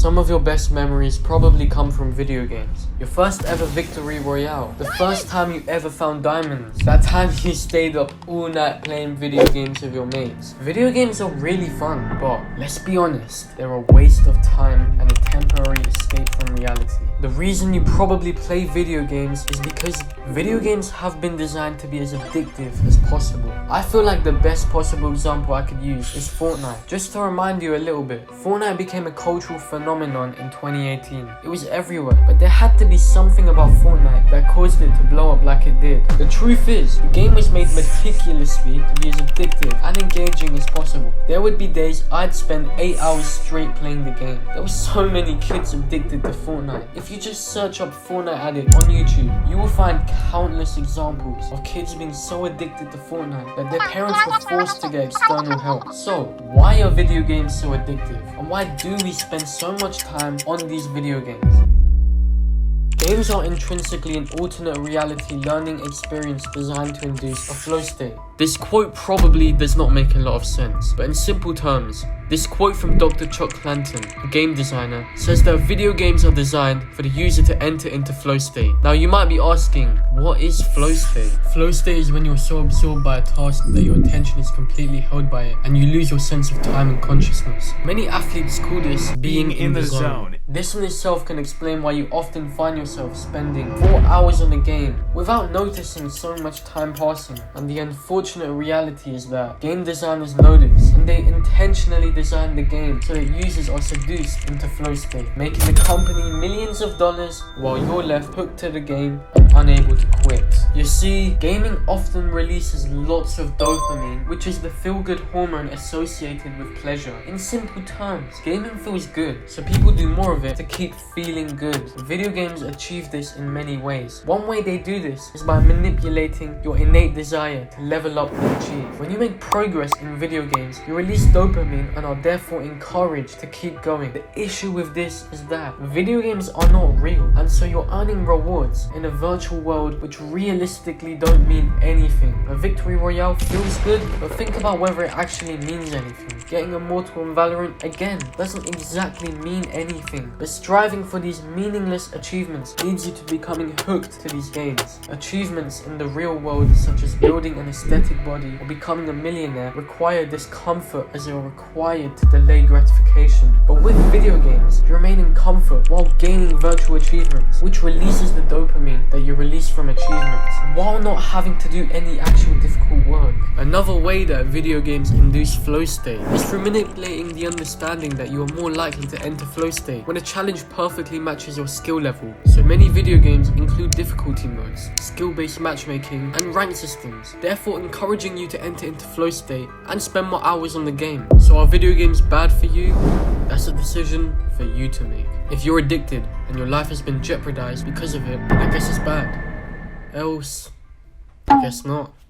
Some of your best memories probably come from video games. Your first ever victory royale. The first time you ever found diamonds. That time you stayed up all night playing video games with your mates. Video games are really fun, but let's be honest, they're a waste of time and a temporary escape from reality. The reason you probably play video games is because video games have been designed to be as addictive as possible. I feel like the best possible example I could use is Fortnite. Just to remind you a little bit, Fortnite became a cultural phenomenon in 2018. It was everywhere, but there had to be something about Fortnite that caused it to blow up like it did. The truth is, the game was made meticulously to be as addictive and engaging as possible. There would be days I'd spend 8 hours straight playing the game. There were so many kids addicted to Fortnite. If you just search up Fortnite Addict on YouTube, you will find countless examples of kids being so addicted to Fortnite that their parents were forced to get external help. So, why are video games so addictive? And why do we spend so much time on these video games? Games are intrinsically an alternate reality learning experience designed to induce a flow state. This quote probably does not make a lot of sense, but in simple terms, this quote from Dr. Chuck Clanton, a game designer, says that video games are designed for the user to enter into flow state. Now you might be asking, what is flow state? Flow state is when you're so absorbed by a task that your attention is completely held by it and you lose your sense of time and consciousness. Many athletes call this being in the zone. This in itself can explain why you often find yourself spending 4 hours on a game without noticing so much time passing. And the unfortunate reality is that game designers know this, and they intentionally design the game so that users are seduced into flow state, making the company millions of dollars while you're left hooked to the game and unable to quit. You see, gaming often releases lots of dopamine, which is the feel-good hormone associated with pleasure. In simple terms, gaming feels good, so people do more of it to keep feeling good. Video games achieve this in many ways. One way they do this is by manipulating your innate desire to level up and achieve. When you make progress in video games, you release dopamine and are therefore encouraged to keep going. The issue with this is that video games are not real, and so you're earning rewards in a virtual world which realistically don't mean anything. A victory royale feels good, but think about whether it actually means anything. Getting immortal in Valorant, again, doesn't exactly mean anything, but striving for these meaningless achievements leads you to becoming hooked to these games. Achievements in the real world, such as building an aesthetic body or becoming a millionaire, require discomfort as they are required to delay gratification. But with video games, you remain in comfort while gaining virtual achievements, which releases the dopamine that you release from achievements, while not having to do any actual difficult work. Another way that video games induce flow state is through manipulating the understanding that you are more likely to enter flow state when a challenge perfectly matches your skill level. So many video games include difficulty modes, skill-based matchmaking, and rank systems, therefore encouraging you to enter into flow state and spend more hours on the game. So are video games bad for you? That's a decision for you to make. If you're addicted and your life has been jeopardized because of it, I guess it's bad. Else, I guess not.